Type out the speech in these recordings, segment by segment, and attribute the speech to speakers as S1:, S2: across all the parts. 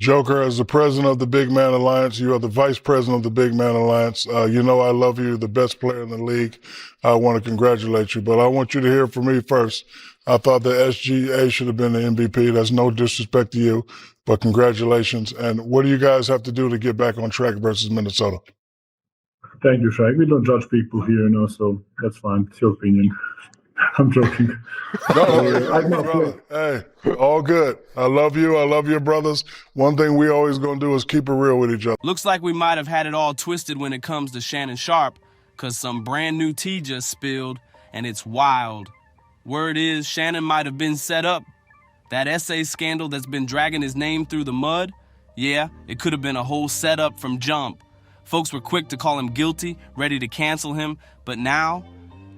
S1: Joker, as the president of the Big Man Alliance, you are the vice president of the Big Man Alliance. You know I love you, the best player in the league. I want to congratulate you, but I want you to hear from me first. I thought the SGA should have been the MVP. That's no disrespect to you, but congratulations. And what do you guys have to do to get back on track versus Minnesota?
S2: Thank you, Shaq. We don't judge people here, so that's fine. It's your opinion. I'm joking.
S1: No, hey, all good. I love you. I love your brothers. One thing we always going to do is keep it real with each other.
S3: Looks like we might have had it all twisted when it comes to Shannon Sharpe, because some brand new tea just spilled, and it's wild. Word is Shannon might have been set up. That essay scandal that's been dragging his name through the mud, yeah, it could have been a whole setup from jump. Folks were quick to call him guilty, ready to cancel him, but now,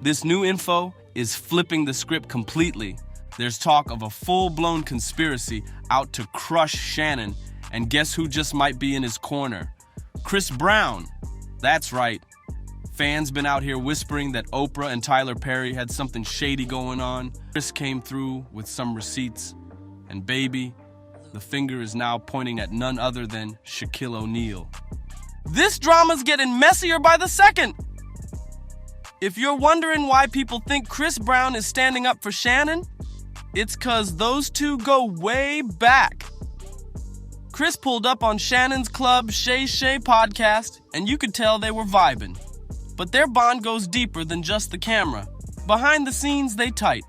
S3: this new info is flipping the script completely. There's talk of a full-blown conspiracy out to crush Shannon, and guess who just might be in his corner? Chris Brown. That's right. Fans been out here whispering that Oprah and Tyler Perry had something shady going on. Chris came through with some receipts, and baby, the finger is now pointing at none other than Shaquille O'Neal. This drama's getting messier by the second. If you're wondering why people think Chris Brown is standing up for Shannon, it's 'cause those two go way back. Chris pulled up on Shannon's Club Shay Shay podcast, and you could tell they were vibing. But their bond goes deeper than just the camera. Behind the scenes, they tight.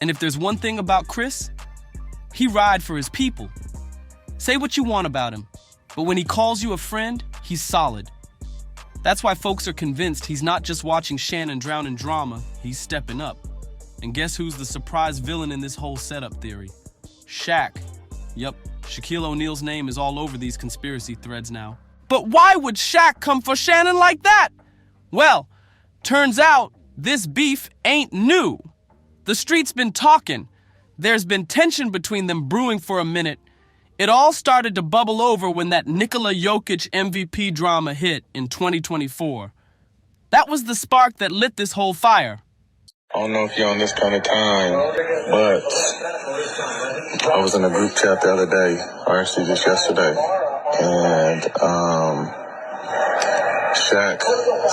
S3: And if there's one thing about Chris, he ride for his people. Say what you want about him, but when he calls you a friend, he's solid. That's why folks are convinced he's not just watching Shannon drown in drama, he's stepping up. And guess who's the surprise villain in this whole setup theory? Shaq. Yup, Shaquille O'Neal's name is all over these conspiracy threads now. But why would Shaq come for Shannon like that? Well, turns out this beef ain't new. The street's been talking. There's been tension between them brewing for a minute. It all started to bubble over when that Nikola Jokic MVP drama hit in 2024. That was the spark that lit this whole fire.
S4: I don't know if you're on this kind of time, but I was in a group chat the other day, or actually just yesterday, and Shaq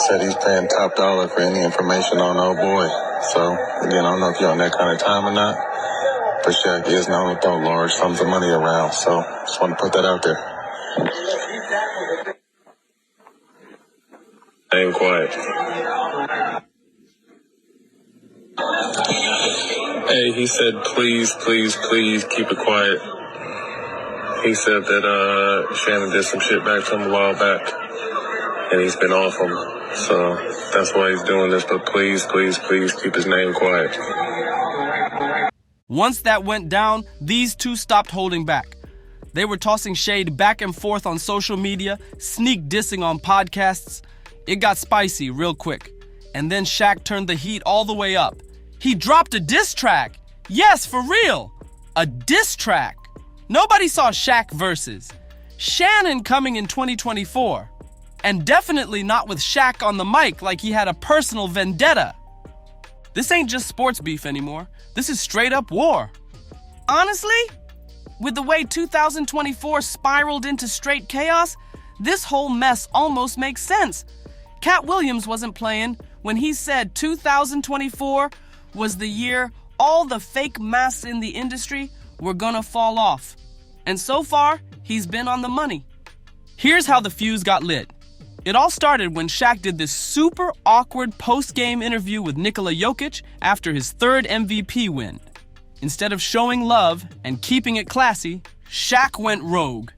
S4: said he's paying top dollar for any information on old boy. So, again, I don't know if you're on that kind of time or not. But Shaq is known to throw large sums of money around, so just want to put that out there. Stay quiet. Hey, he said, please keep it quiet. He said that Shannon did some shit back to him a while back, and he's been off him. So that's why he's doing this, but please keep his name quiet.
S3: Once that went down, these two stopped holding back. They were tossing shade back and forth on social media, sneak dissing on podcasts. It got spicy real quick. And then Shaq turned the heat all the way up. He dropped a diss track. Yes, for real. A diss track. Nobody saw Shaq versus Shannon coming in 2024. And definitely not with Shaq on the mic like he had a personal vendetta. This ain't just sports beef anymore. This is straight up war. Honestly, with the way 2024 spiraled into straight chaos, this whole mess almost makes sense. Cat Williams wasn't playing when he said 2024 was the year all the fake masks in the industry were gonna fall off. And so far, he's been on the money. Here's how the fuse got lit. It all started when Shaq did this super awkward post-game interview with Nikola Jokic after his third MVP win. Instead of showing love and keeping it classy, Shaq went rogue.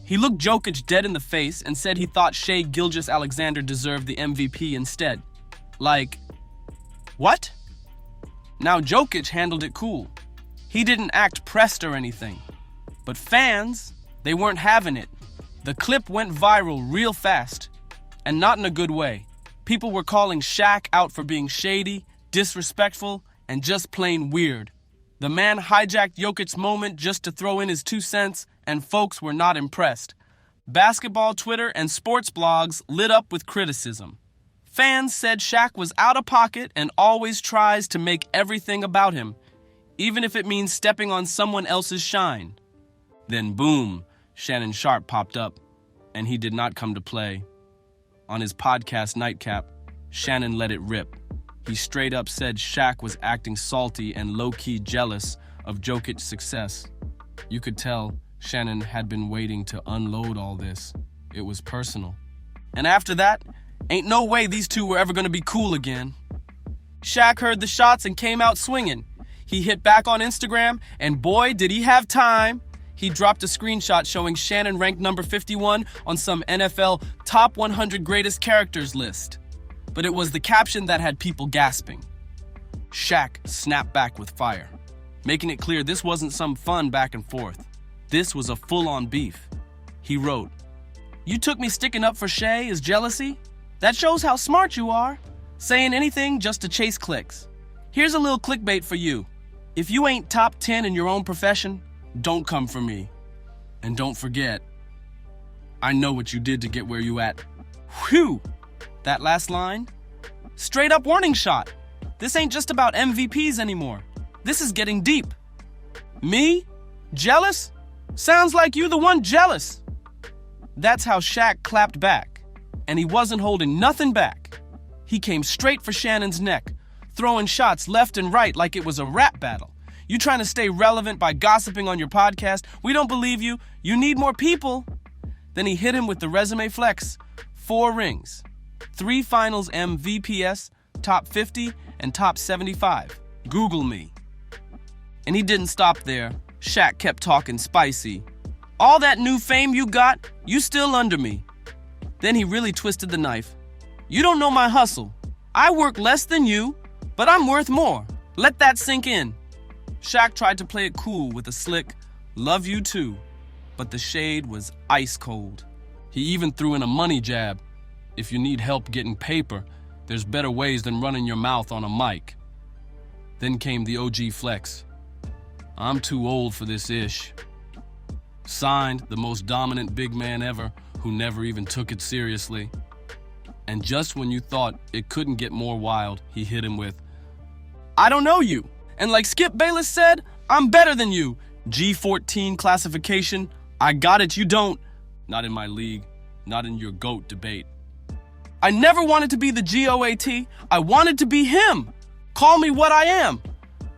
S3: He looked Jokic dead in the face and said he thought Shai Gilgeous-Alexander deserved the MVP instead. Like, what? Now Jokic handled it cool. He didn't act pressed or anything. But fans, they weren't having it. The clip went viral real fast, and not in a good way. People were calling Shaq out for being shady, disrespectful, and just plain weird. The man hijacked Jokic's moment just to throw in his 2 cents, and folks were not impressed. Basketball Twitter and sports blogs lit up with criticism. Fans said Shaq was out of pocket and always tries to make everything about him, even if it means stepping on someone else's shine. Then boom, Shannon Sharpe popped up, and he did not come to play. On his podcast Nightcap, Shannon let it rip. He straight up said Shaq was acting salty and low-key jealous of Jokic's success. You could tell Shannon had been waiting to unload all this. It was personal. And after that, ain't no way these two were ever gonna be cool again. Shaq heard the shots and came out swinging. He hit back on Instagram, and boy, did he have time. He dropped a screenshot showing Shannon ranked number 51 on some NFL top 100 greatest characters list. But it was the caption that had people gasping. Shaq snapped back with fire, making it clear this wasn't some fun back and forth. This was a full-on beef. He wrote, "You took me sticking up for Shay as jealousy? That shows how smart you are. Saying anything just to chase clicks. Here's a little clickbait for you. If you ain't top 10 in your own profession, don't come for me. And don't forget, I know what you did to get where you at." Whew! That last line? Straight up warning shot. This ain't just about MVPs anymore. This is getting deep. Me? Jealous? Sounds like you the one jealous. That's how Shaq clapped back. And he wasn't holding nothing back. He came straight for Shannon's neck, throwing shots left and right like it was a rap battle. You trying to stay relevant by gossiping on your podcast? We don't believe you. You need more people. Then he hit him with the resume flex. 4 rings. 3 finals MVPs, top 50, and top 75. Google me. And he didn't stop there. Shaq kept talking spicy. All that new fame you got, you still under me. Then he really twisted the knife. You don't know my hustle. I work less than you, but I'm worth more. Let that sink in. Shaq tried to play it cool with a slick, "Love you too," but the shade was ice cold. He even threw in a money jab. If you need help getting paper, there's better ways than running your mouth on a mic. Then came the OG flex. "I'm too old for this ish." Signed, the most dominant big man ever, who never even took it seriously. And just when you thought it couldn't get more wild, he hit him with, "I don't know you. And like Skip Bayless said, I'm better than you. G14 classification, I got it, you don't. Not in my league, not in your GOAT debate. I never wanted to be the GOAT, I wanted to be him. Call me what I am.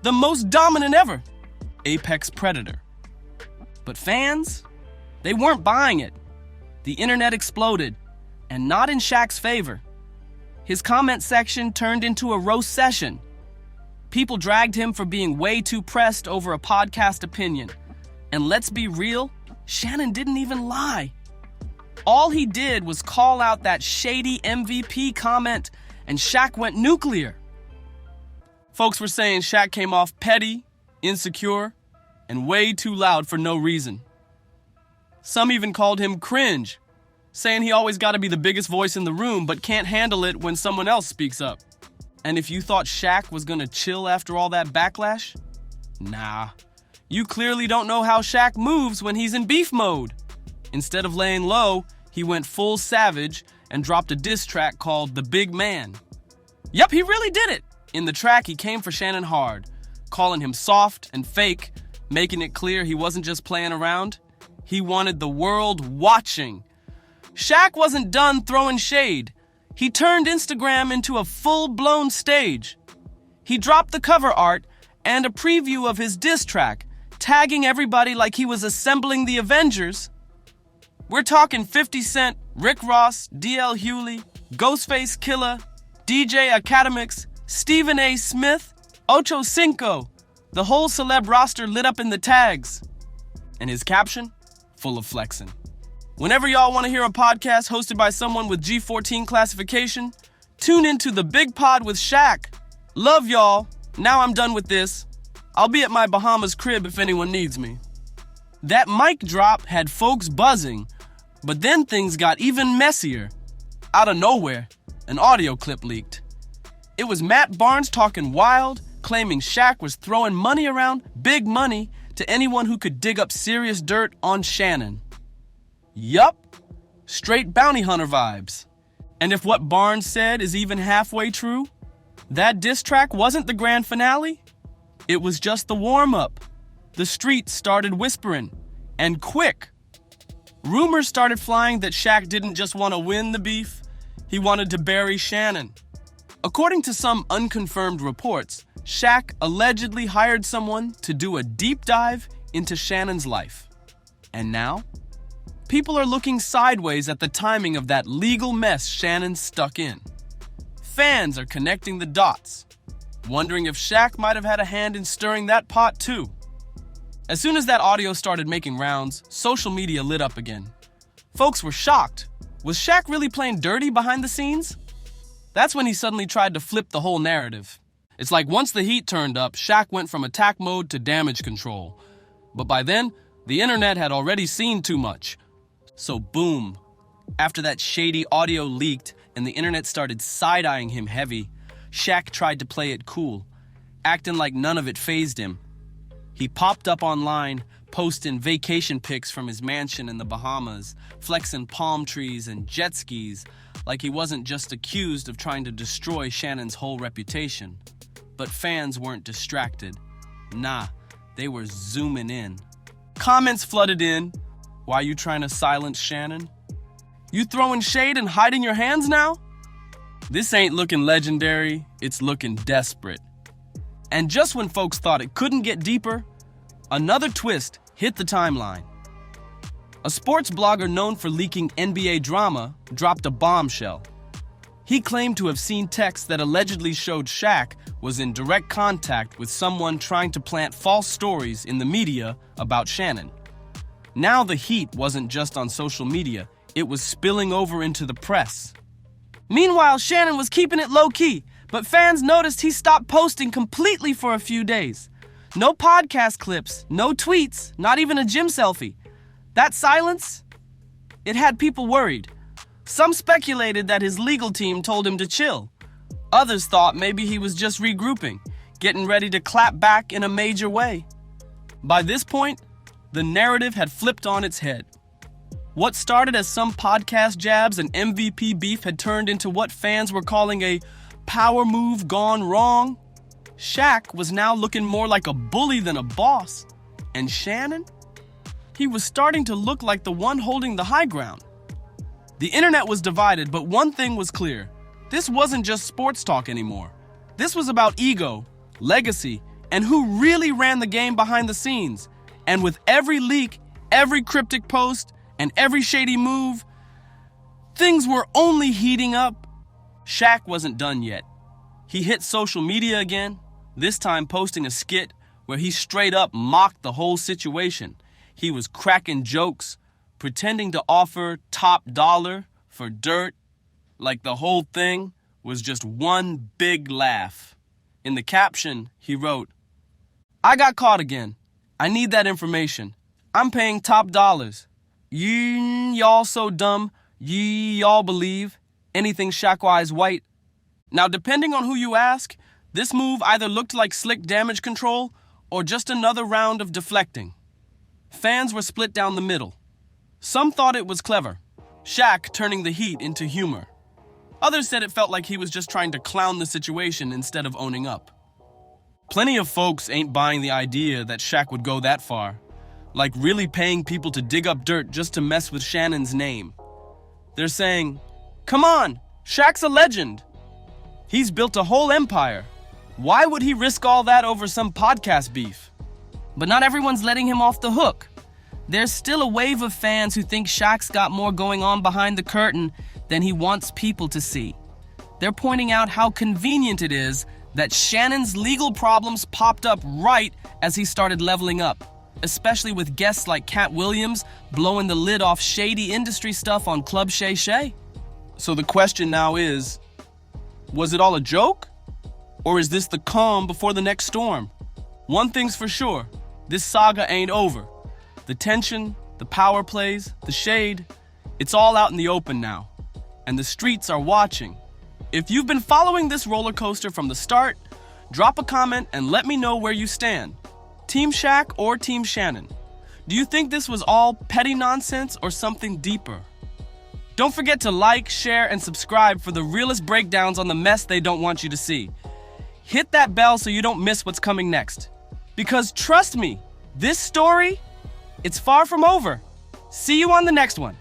S3: The most dominant ever. Apex predator." But fans, they weren't buying it. The internet exploded, and not in Shaq's favor. His comment section turned into a roast session. People dragged him for being way too pressed over a podcast opinion. And let's be real, Shannon didn't even lie. All he did was call out that shady MVP comment, and Shaq went nuclear. Folks were saying Shaq came off petty, insecure, and way too loud for no reason. Some even called him cringe, saying he always got to be the biggest voice in the room but can't handle it when someone else speaks up. And if you thought Shaq was gonna chill after all that backlash, nah. You clearly don't know how Shaq moves when he's in beef mode. Instead of laying low, he went full savage and dropped a diss track called The Big Man. Yup, he really did it. In the track, he came for Shannon hard, calling him soft and fake, making it clear he wasn't just playing around. He wanted the world watching. Shaq wasn't done throwing shade. He turned Instagram into a full-blown stage. He dropped the cover art and a preview of his diss track, tagging everybody like he was assembling the Avengers. We're talking 50 Cent, Rick Ross, DL Hewley, Ghostface Killah, DJ Academics, Stephen A. Smith, Ocho Cinco. The whole celeb roster lit up in the tags. And his caption? Full of flexing. Whenever y'all want to hear a podcast hosted by someone with G14 classification, tune into The Big Pod with Shaq. Love y'all. Now I'm done with this. I'll be at my Bahamas crib if anyone needs me. That mic drop had folks buzzing, but then things got even messier. Out of nowhere, an audio clip leaked. It was Matt Barnes talking wild, claiming Shaq was throwing money around, big money, to anyone who could dig up serious dirt on Shannon. Yup, straight bounty hunter vibes. And if what Barnes said is even halfway true, that diss track wasn't the grand finale. It was just the warm-up. The streets started whispering, and quick. Rumors started flying that Shaq didn't just want to win the beef, he wanted to bury Shannon. According to some unconfirmed reports, Shaq allegedly hired someone to do a deep dive into Shannon's life. And now, people are looking sideways at the timing of that legal mess Shannon stuck in. Fans are connecting the dots, wondering if Shaq might have had a hand in stirring that pot too. As soon as that audio started making rounds, social media lit up again. Folks were shocked. Was Shaq really playing dirty behind the scenes? That's when he suddenly tried to flip the whole narrative. It's like once the heat turned up, Shaq went from attack mode to damage control. But by then, the internet had already seen too much. So boom. After that shady audio leaked and the internet started side-eyeing him heavy, Shaq tried to play it cool, acting like none of it fazed him. He popped up online, posting vacation pics from his mansion in the Bahamas, flexing palm trees and jet skis, like he wasn't just accused of trying to destroy Shannon's whole reputation. But fans weren't distracted. Nah, they were zooming in. Comments flooded in. Why you trying to silence Shannon? You throwing shade and hiding your hands now? This ain't looking legendary, it's looking desperate. And just when folks thought it couldn't get deeper, another twist hit the timeline. A sports blogger known for leaking NBA drama dropped a bombshell. He claimed to have seen texts that allegedly showed Shaq was in direct contact with someone trying to plant false stories in the media about Shannon. Now the heat wasn't just on social media, it was spilling over into the press. Meanwhile, Shannon was keeping it low-key, but fans noticed he stopped posting completely for a few days. No podcast clips, no tweets, not even a gym selfie. That silence, it had people worried. Some speculated that his legal team told him to chill. Others thought maybe he was just regrouping, getting ready to clap back in a major way. By this point, the narrative had flipped on its head. What started as some podcast jabs and MVP beef had turned into what fans were calling a power move gone wrong. Shaq was now looking more like a bully than a boss. And Shannon? He was starting to look like the one holding the high ground. The internet was divided, but one thing was clear. This wasn't just sports talk anymore. This was about ego, legacy, and who really ran the game behind the scenes. And with every leak, every cryptic post, and every shady move, things were only heating up. Shaq wasn't done yet. He hit social media again, this time posting a skit where he straight up mocked the whole situation. He was cracking jokes, pretending to offer top dollar for dirt, like the whole thing was just one big laugh. In the caption, he wrote, "I got caught again. I need that information. I'm paying top dollars. Y'all so dumb, y'all believe anything Shaq-wise white." Now, depending on who you ask, this move either looked like slick damage control or just another round of deflecting. Fans were split down the middle. Some thought it was clever, Shaq turning the heat into humor. Others said it felt like he was just trying to clown the situation instead of owning up. Plenty of folks ain't buying the idea that Shaq would go that far, like really paying people to dig up dirt just to mess with Shannon's name. They're saying, come on, Shaq's a legend. He's built a whole empire. Why would he risk all that over some podcast beef? But not everyone's letting him off the hook. There's still a wave of fans who think Shaq's got more going on behind the curtain than he wants people to see. They're pointing out how convenient it is that Shannon's legal problems popped up right as he started leveling up, especially with guests like Cat Williams blowing the lid off shady industry stuff on Club Shay Shay. So the question now is, was it all a joke? Or is this the calm before the next storm? One thing's for sure, this saga ain't over. The tension, the power plays, the shade, it's all out in the open now. And the streets are watching. If you've been following this roller coaster from the start, drop a comment and let me know where you stand. Team Shaq or Team Shannon? Do you think this was all petty nonsense or something deeper? Don't forget to like, share, and subscribe for the realest breakdowns on the mess they don't want you to see. Hit that bell so you don't miss what's coming next. Because trust me, this story, it's far from over. See you on the next one.